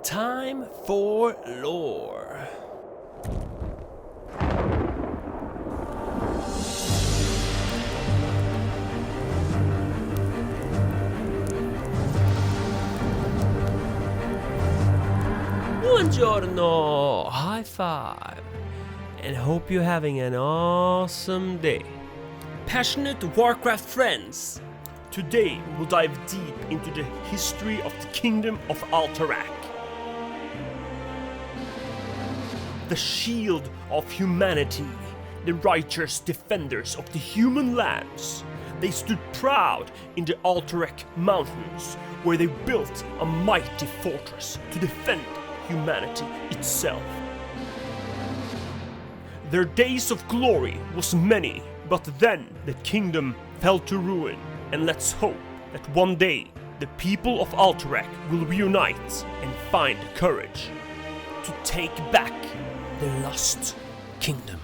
Time for lore. Buongiorno, high five, and hope you're having an awesome day. Passionate Warcraft friends, today we'll dive deep into the history of the Kingdom of Alterac. The shield of humanity, the righteous defenders of the human lands. They stood proud in the Alterac mountains, where they built a mighty fortress to defend humanity itself. Their days of glory was many, but then the kingdom fell to ruin, and let's hope that one day the people of Alterac will reunite and find the courage to take back the lost kingdom.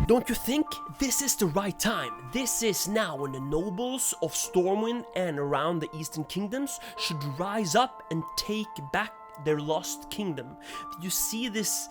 Don't you think this is the right time? This is now when the nobles of Stormwind and around the Eastern Kingdoms should rise up and take back their lost kingdom. Did you see this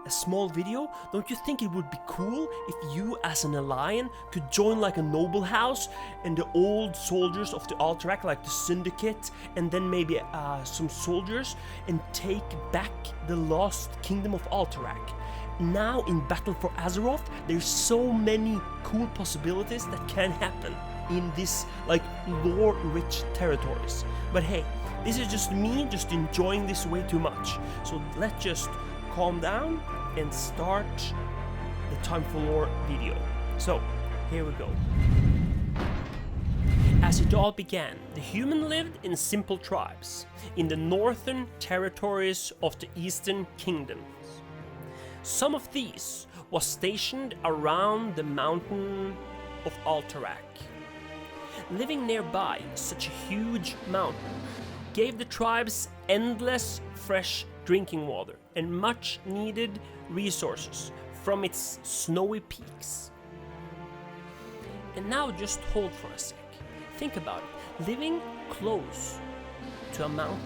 small video? Don't you think it would be cool if you as an alliance could join like a noble house and the old soldiers of the Alterac, like the Syndicate, and then maybe some soldiers, and take back the lost kingdom of Alterac? Now in Battle for Azeroth, there's so many cool possibilities that can happen in this like lore-rich territories. But hey, this is just me just enjoying this way too much. So let's just calm down and start the Time for Lore video. So here we go. As it all began, the human lived in simple tribes in the northern territories of the Eastern Kingdoms. Some of these was stationed around the mountain of Alterac. Living nearby such a huge mountain gave the tribes endless fresh drinking water and much needed resources from its snowy peaks. And now just hold for a sec. Think about it. Living close to a mountain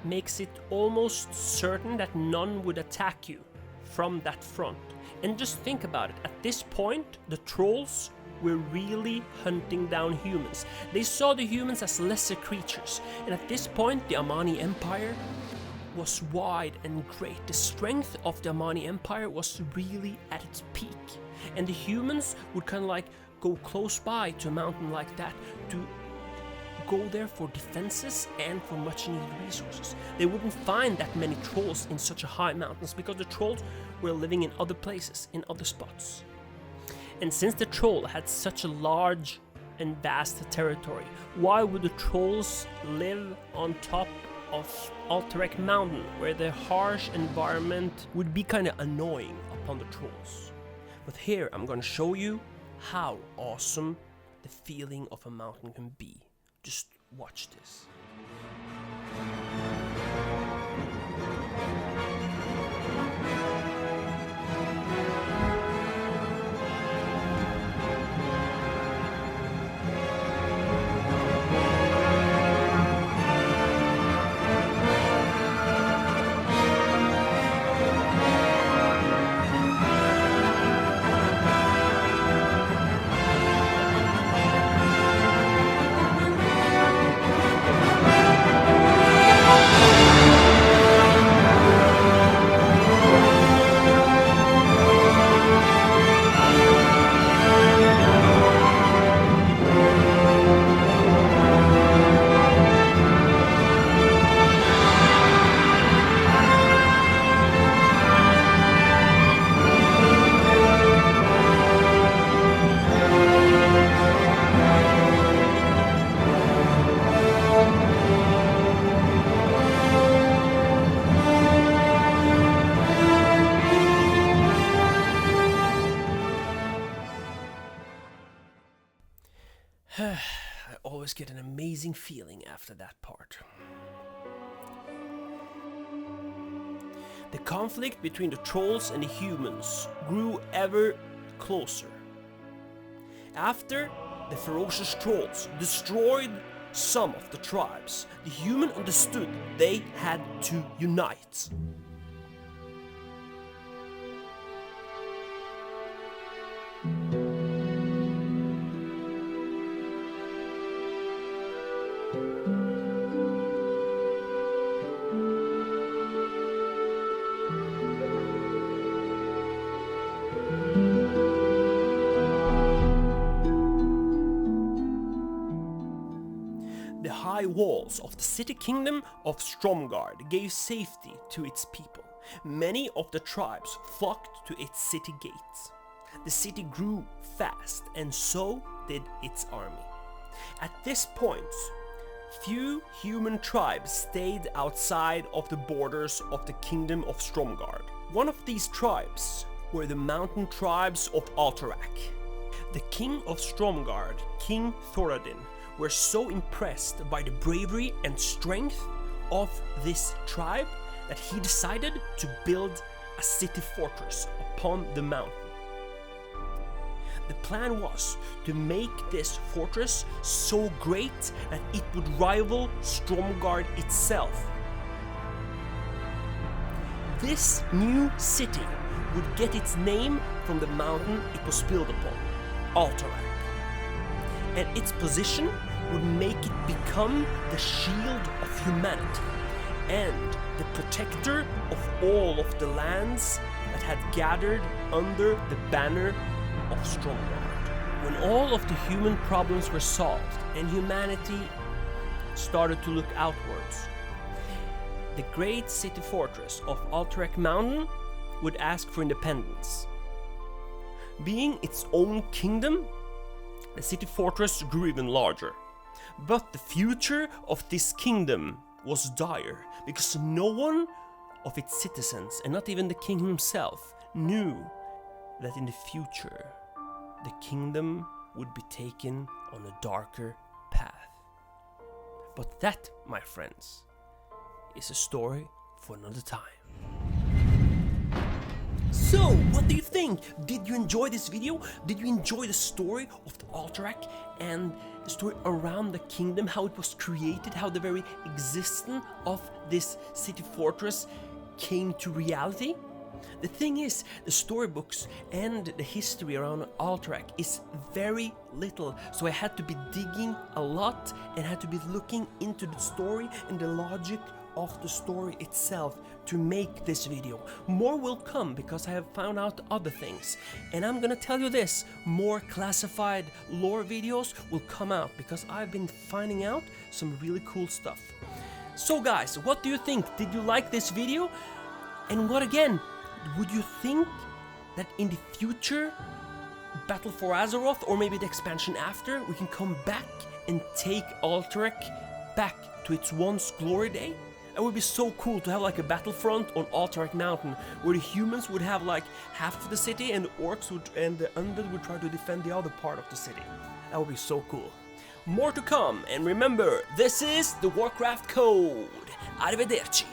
makes it almost certain that none would attack you from that front. And just think about it, at this point the trolls were really hunting down humans. They saw the humans as lesser creatures, and at this point the Amani Empire was wide and great. The strength of the Amani Empire was really at its peak, and the humans would kind of like go close by to a mountain like that to go there for defenses and for much needed resources. They wouldn't find that many trolls in such a high mountains because the trolls were living in other places, in other spots. And since the troll had such a large and vast territory, why would the trolls live on top of Alterac Mountain, where the harsh environment would be kind of annoying upon the trolls? But here I'm gonna show you how awesome the feeling of a mountain can be. Just watch this. I always get an amazing feeling after that part. The conflict between the trolls and the humans grew ever closer. After the ferocious trolls destroyed some of the tribes, the humans understood they had to unite. The high walls of the city kingdom of Stromgarde gave safety to its people. Many of the tribes flocked to its city gates. The city grew fast, and so did its army. At this point, few human tribes stayed outside of the borders of the kingdom of Stromgarde. One of these tribes were the mountain tribes of Alterac. The king of Stromgarde, King Thoradin, were so impressed by the bravery and strength of this tribe that he decided to build a city fortress upon the mountain. The plan was to make this fortress so great that it would rival Stromgarde itself. This new city would get its name from the mountain it was built upon, Alterac. And its position would make it become the shield of humanity and the protector of all of the lands that had gathered under the banner of Stromgarde. When all of the human problems were solved and humanity started to look outwards, the great city fortress of Alterac Mountain would ask for independence. Being its own kingdom, the city fortress grew even larger. But the future of this kingdom was dire, because no one of its citizens, and not even the king himself, knew that in the future the kingdom would be taken on a darker path. But that, my friends, is a story for another time. So, what do you think? Did you enjoy this video? Did you enjoy the story of the Alterac and the story around the kingdom, how it was created, how the very existence of this city fortress came to reality? The thing is, the storybooks and the history around Alterac is very little, so I had to be digging a lot and had to be looking into the story and the logic of the story itself to make this video. More will come because I have found out other things, and I'm gonna tell you this, more classified lore videos will come out because I've been finding out some really cool stuff. So guys, what do you think? Did you like this video? And what again, would you think that in the future, Battle for Azeroth, or maybe the expansion after, we can come back and take Alterac back to its once glory day? It would be so cool to have like a battlefront on Alterac Mountain where the humans would have like half of the city and the orcs and the undead would try to defend the other part of the city. That would be so cool. More to come, and remember, this is the Warcraft Code. Arrivederci.